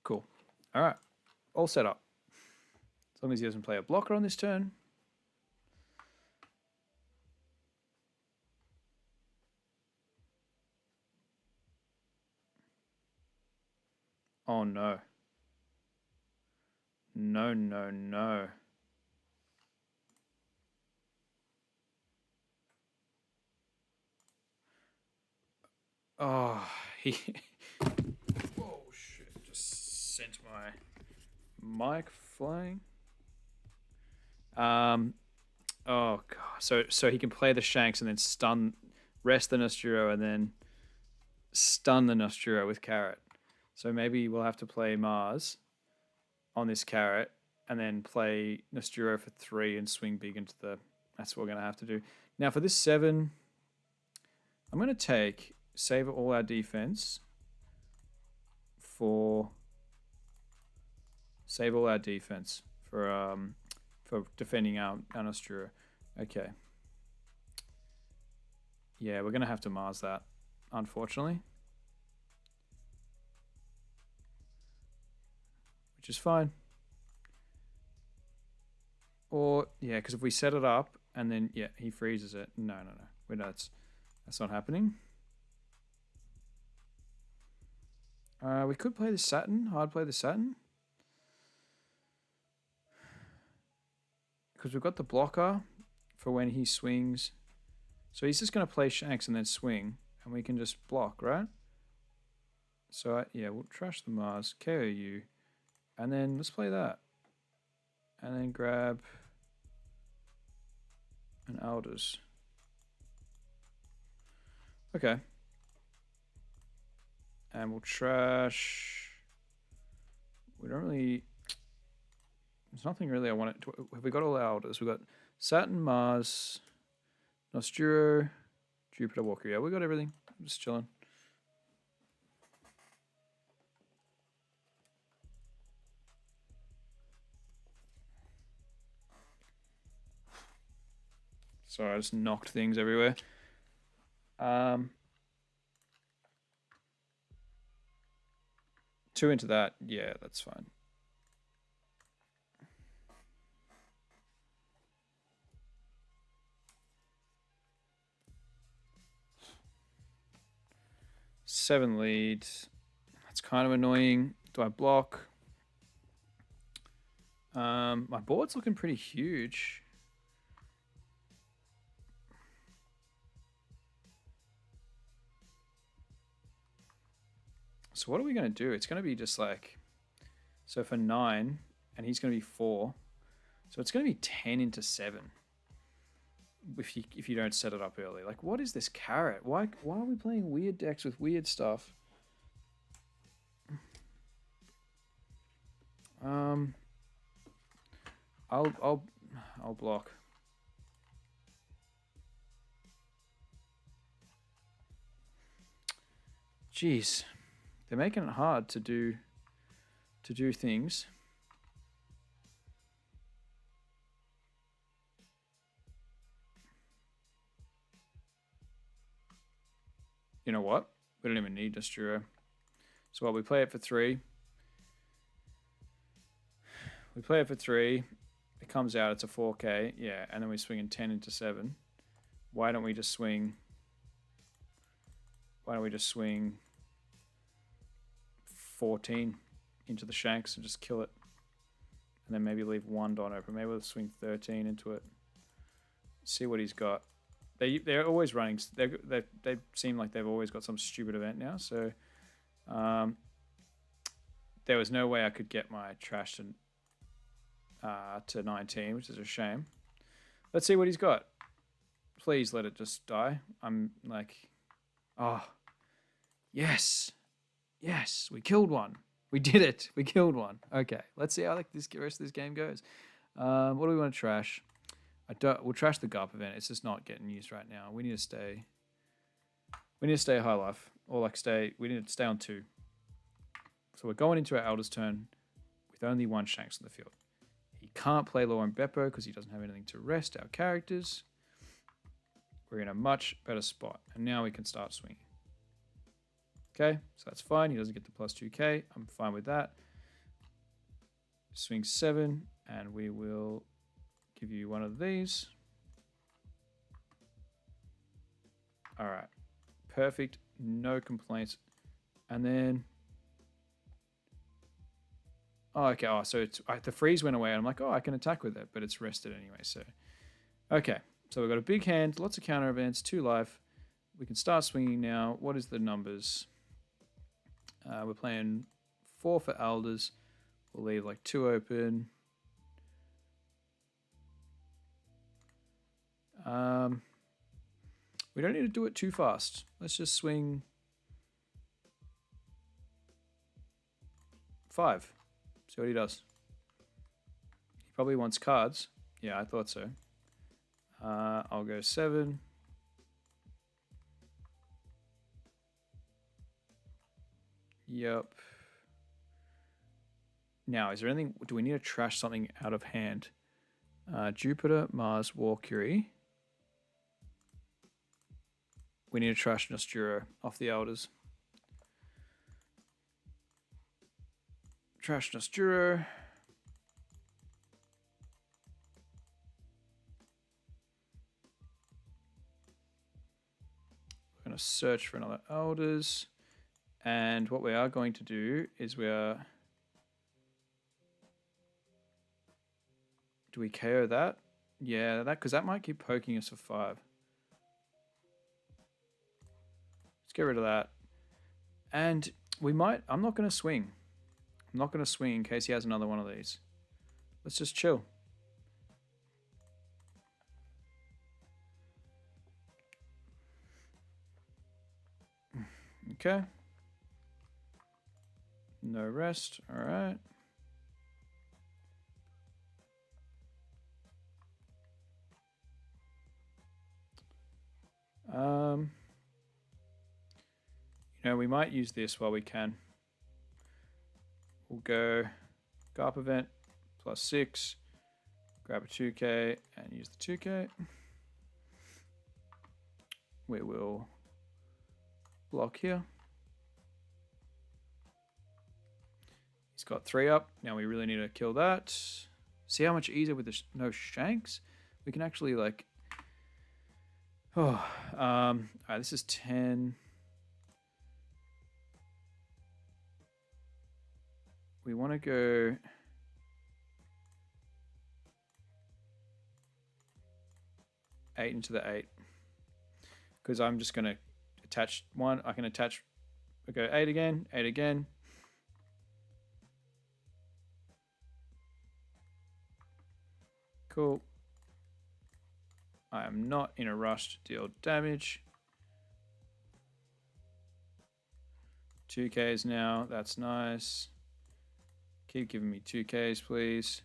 Cool. All right. All set up. As long as he doesn't play a blocker on this turn. Oh, no. No, no, no. Oh, he... Oh, shit. Just sent my mic flying. Oh, God. So he can play the Shanks and then rest the Nosturo and then stun the Nosturo with Carrot. So maybe we'll have to play Mars on this Carrot and then play Nosturo for 3 and swing big into the... That's what we're going to have to do. Now for this 7, I'm going to save all our defense for defending our Nosturo. Okay. Yeah, we're going to have to Mars that, unfortunately. Which is fine. Or, yeah, because if we set it up and then, yeah, he freezes it. No. That's not happening. We could play the Saturn, hard play the Saturn. Because we've got the blocker for when he swings. So he's just going to play Shanks and then swing. And we can just block, right? So, yeah, we'll trash the Mars, KO you. And then let's play that. And then grab an Alders. Okay. And we'll trash. We don't really... There's nothing really I want to... Have we got all our Alders? We've got Saturn, Mars, Nosturo, Jupiter, Walker. Yeah, we got everything. I'm just chilling. Sorry, I just knocked things everywhere. 2 into that. Yeah, that's fine. Seven lead. That's kind of annoying. Do I block? My board's looking pretty huge. So what are we going to do? It's going to be just like... So for 9, and he's going to be 4. So it's going to be 10 into 7. If you don't set it up early. Like, what is this Carrot? Why are we playing weird decks with weird stuff? I'll block. Jeez. They're making it hard to do things. You know what? We don't even need Nosturo. So while we play it for 3. We play it for 3. It comes out, it's a 4K. Yeah, and then we swing in 10 into 7. Why don't we just swing Why don't we just swing 14 into the shanks and just kill it? And then maybe leave 1 dot open. Maybe we'll swing 13 into it. See what he's got. They're always running. They seem like they've always got some stupid event now. So there was no way I could get my trash to 19, which is a shame. Let's see what he's got. Please let it just die. I'm like, oh, yes. Yes, we killed one. We did it. We killed one. Okay, let's see how the rest of this game goes. What do we want to trash? We'll trash the GARP event. It's just not getting used right now. We need to stay. We need to stay high life, or like stay. We need to stay on 2. So we're going into our Elder's turn with only 1 Shanks on the field. He can't play Law and Beppo because he doesn't have anything to rest our characters. We're in a much better spot, and now we can start swinging. Okay, so that's fine. He doesn't get the plus 2k. I'm fine with that. Swing 7, and we will give you one of these. All right, perfect. No complaints. And then, oh, okay. Oh, so it's the freeze went away. And I'm like, oh, I can attack with it, but it's rested anyway. So, okay. So we've got a big hand, lots of counter events, 2 life. We can start swinging now. What is the numbers? We're playing 4 for Elders. We'll leave like 2 open. We don't need to do it too fast. Let's just swing 5. See what he does. He probably wants cards. Yeah, I thought so. I'll go 7. Yep. Now, is there anything? Do we need to trash something out of hand? Jupiter, Mars, Valkyrie. We need to trash Nostura off the Elders. Trash Nostura. We're going to search for another Elders. And what we are going to do is we are... Do we KO that? Yeah, that because that might keep poking us for 5. Let's get rid of that. And we might... I'm not going to swing. I'm not going to swing in case he has another one of these. Let's just chill. Okay. No rest. All right. You know, we might use this while we can. We'll go GARP event plus 6, grab a 2k and use the 2k. We will block here. He's got 3 up. Now we really need to kill that. See how much easier with no shanks? We can actually like... Oh, all right, this is 10. We want to go... eight into the 8. Because I'm just going to attach 1. I can attach... We go 8 again, 8 again. Cool. I am not in a rush to deal damage. 2Ks now, that's nice. Keep giving me 2Ks, please.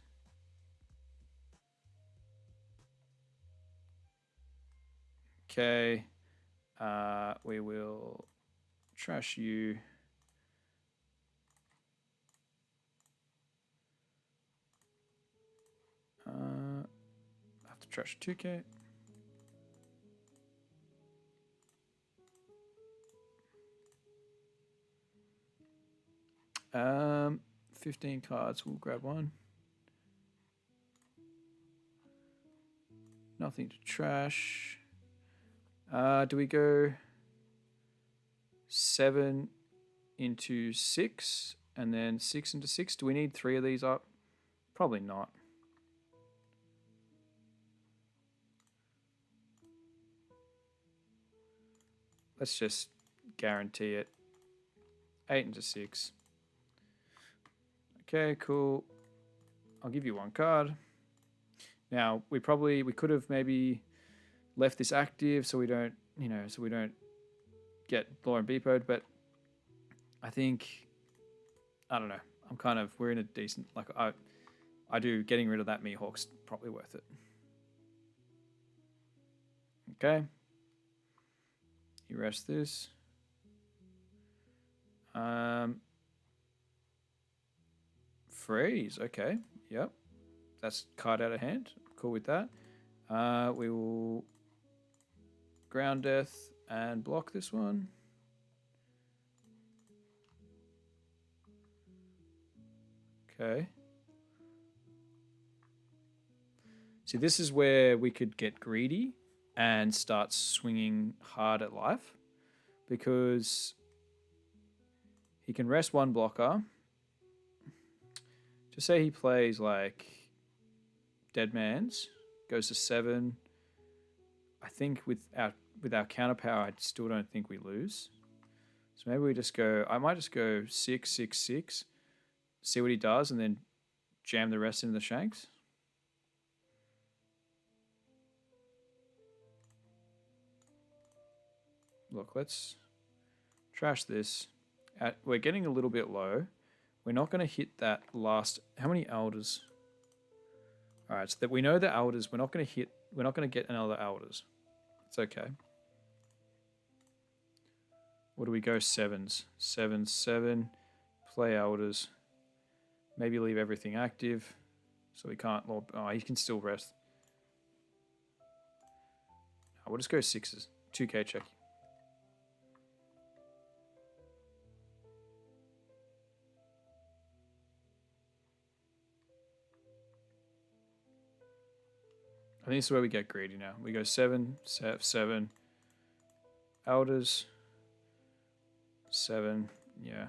Okay. We will trash you. I have to trash 2K. 15 cards, we'll grab 1. Nothing to trash. Do we go... 7 into 6, and then 6 into 6. Do we need 3 of these up? Probably not. Let's just guarantee it. 8 into 6. Okay, cool. I'll give you 1 card. Now, we could have maybe left this active so we don't, so we don't get Law and Beepode, but I think, I don't know. We're in a decent, I do, getting rid of that Mihawk's probably worth it. Okay. Erase this. Freeze. Okay. Yep. That's card out of hand. Cool with that. We will ground death and block this one. Okay. See, this is where we could get greedy and start swinging hard at life, because he can rest 1 blocker. Just say he plays like Dead Man's, goes to 7. I think with our counter power, I still don't think we lose. So maybe we just go, I might just go 6, 6, 6, see what he does, and then jam the rest into the shanks. Look, let's trash this. We're getting a little bit low. We're not going to hit that last... How many elders? All right, so that we know the elders. We're not going to hit... We're not going to get another elders. It's okay. What do we go? 7s. 7, 7. Play elders. Maybe leave everything active. So we can't... Oh, he can still rest. No, we'll just go 6s. 2k check. I think this is where we get greedy now. We go 7, 7. Elders. 7. Yeah.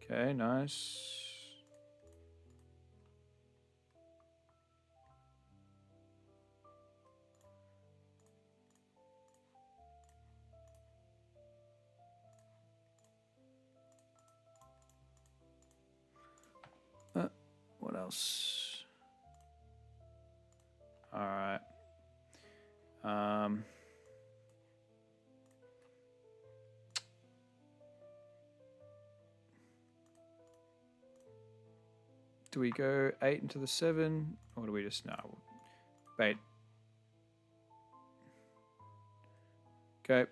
Okay, nice. What else? All right. Do we go 8 into the 7, or do we just bait? Okay.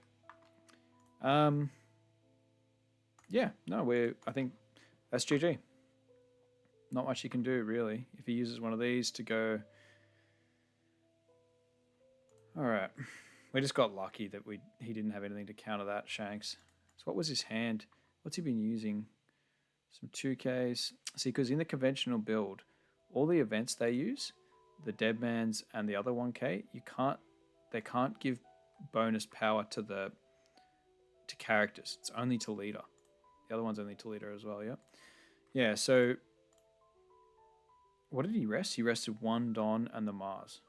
Yeah. No, I think that's GG. Not much you can do, really, if he uses one of these to go... Alright. We just got lucky that he didn't have anything to counter that, Shanks. So what was his hand? What's he been using? Some 2Ks. See, because in the conventional build, all the events they use, the Deadman's and the other 1K, they can't give bonus power to characters. It's only to leader. The other one's only to leader as well, yeah? Yeah, so... What did he rest? He rested 1 Don and the Mars.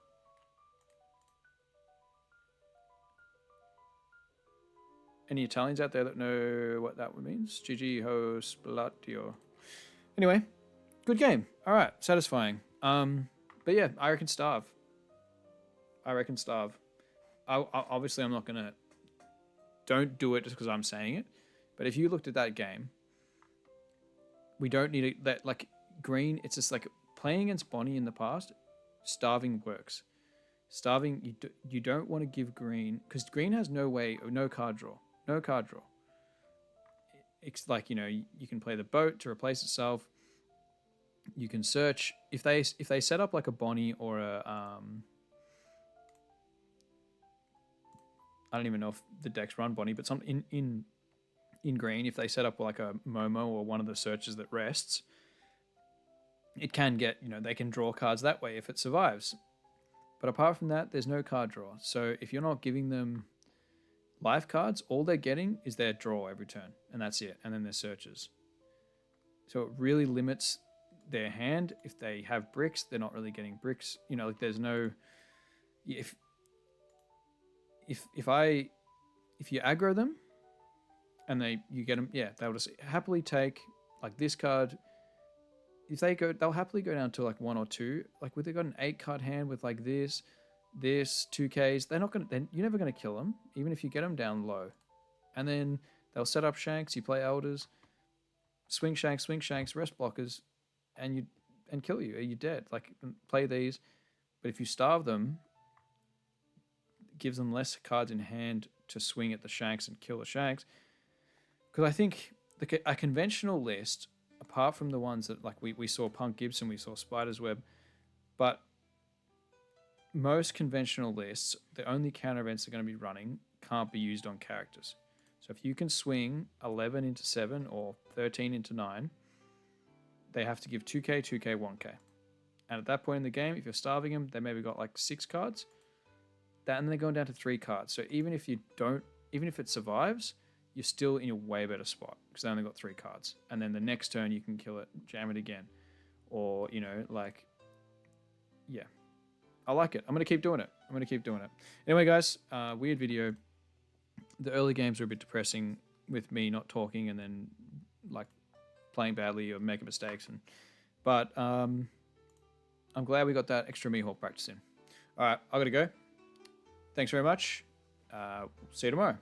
Any Italians out there that know what that means? GG ho splatio. Anyway, good game. All right, satisfying. But yeah, I reckon starve. Obviously, I'm not gonna. Don't do it just because I'm saying it. But if you looked at that game, we don't need that like green. It's just like playing against Bonnie in the past. Starving works. Starving, you don't want to give green because green has no card draw. No card draw. It's like, you can play the boat to replace itself. You can search if they set up like a Bonnie or a I don't even know if the decks run Bonnie, but some in green, if they set up like a Momo or one of the searches that rests, it can get, they can draw cards that way if it survives. But apart from that, there's no card draw. So if you're not giving them life cards, all they're getting is their draw every turn, and that's it. And then their searches. So it really limits their hand. If they have bricks, they're not really getting bricks. You know, like there's no if you aggro them and you get them, yeah, they'll just happily take like this card. If they go, they'll happily go down to like 1 or 2. Like with they got an 8-card hand with like this 2Ks, they're not gonna. You're never gonna kill them, even if you get them down low. And then they'll set up shanks. You play elders, swing shanks, rest blockers, and kill you. You're dead. Like play these, but if you starve them, it gives them less cards in hand to swing at the shanks and kill the shanks. Because I think a conventional list, apart from the ones that like we saw Punk Gibson, we saw Spider's Web, but most conventional lists, the only counter events they're going to be running can't be used on characters. So if you can swing 11 into 7 or 13 into 9, they have to give 2k, 2k, 1k. And at that point in the game, if you're starving them, they maybe got like 6 cards. And then they're going down to 3 cards. So even if it survives, you're still in a way better spot because they only got 3 cards. And then the next turn you can kill it, jam it again. Or, you know, like, yeah. I like it. I'm going to keep doing it. Anyway, guys, weird video. The early games were a bit depressing with me not talking and then like playing badly or making mistakes. But I'm glad we got that extra Mihawk practice in. All right, I got to go. Thanks very much. See you tomorrow.